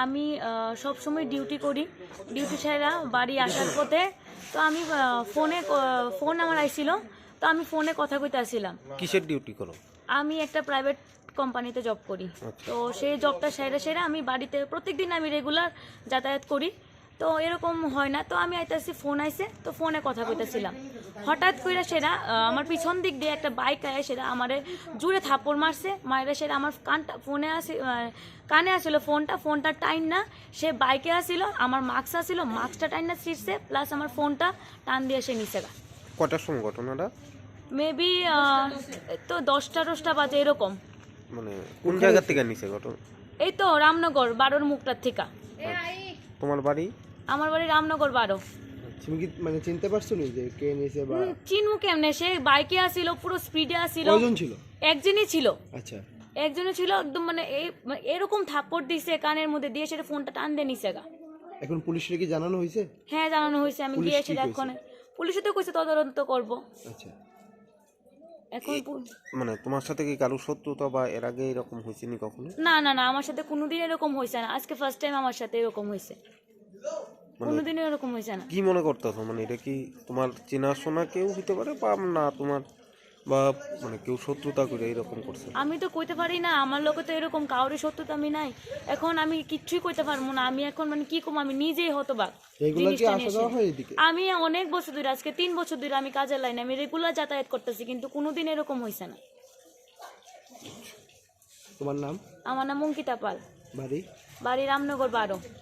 আমি সব সময় ডিউটি করি, ডিউটি সেরা বাড়ি আসার পথে তো আমি ফোন আমার আইছিল, তো আমি ফোনে কথা কইতে আসছিলাম। কিসের ডিউটি করো? আমি একটা প্রাইভেট কোম্পানিতে জব করি। তো সেই জবটা সেরা আমি বাড়িতে প্রত্যেকদিন আমি রেগুলার যাতায়াত করি, তো এরকম হয় না। তো আমি আইতাছি, ফোন আইছে, তো ফোনে কথা কইতেছিলাম। হঠাৎ করে সেরা আমার পিছন দিক দিয়ে একটা বাইক আয়, সেটা আমারে জুড়ে থাপ্পড় মারছে। মায়েরা সেটা আমার কানে আসছিল ফোনটা টাইন না, সে বাইকে আসছিল, আমার মাস্ক আসছিল, মাস্কটা টাইন না ছিঁড়ছে, প্লাস আমার ফোনটা টান দিয়ে সে নিচে গা। কটার সময় ঘটনাটা? মেবি তো 10টা বাজে এরকম। মানে কোন জায়গা থেকে নিছে ঘটনা? এই তো রামনগর 12 মুখটার থেকে। তোমার বাড়ি? আমার বাড়ি রামনগর 12। তুমি কি মানে চিনতে পারছো নি যে কে নিছে বা চিনু কেমনে? সে বাইকে আসিল, পুরো স্পিডে আসিল। কয়জন ছিল? একজনই ছিল। আচ্ছা, একজনই ছিল, একদম মানে এরকম থাপ্পড় দিছে কানের মধ্যে দিয়ে, সেটা ফোনটা টান দিয়ে নিছে গা। এখন পুলিশের কি জানানো হয়েছে? হ্যাঁ, জানানো হয়েছে। আমি পুলিশ গিয়েছি কি এখন, পুলিশে তো কইছে তদন্ত করব। আচ্ছা, এখন মানে তোমার সাথে কি কারো শত্রুতা বা এর আগে এরকম হয়েছে নি কখনো? না না না, আমার সাথে কোনোদিন এরকম হয়েছে না, আজকে ফার্স্ট টাইম আমার সাথে এরকম হয়েছে। কোনোদিন এরকম হয়েছে না। কি মনে করতেছো? মানে এটা কি তোমার চেনাশোনা কেউ হতে পারে বা না তোমার, বা মানে কেউ শত্রুতা করে এরকম করছে? আমি তো কইতে পারি না, আমার লোকে তো এরকম কাউরে শত্রুতা আমি নাই। এখন আমি কিচ্ছুই কইতে পারবো না। আমি এখন মানে কি কম, আমি নিজেই হতবাক। এগুলা কি আসা যাওয়া হয় এদিকে? আমি অনেক বছর ধরে, আজকে 3 বছর ধরে আমি কাজের লাইনে, আমি রেগুলার যাতায়াত করতেছি, কিন্তু কোনোদিন এরকম হয়েছে না। তোমার নাম? আমার নাম অঙ্কিতা পাল, বাড়ি? বাড়ি রামনগর 12।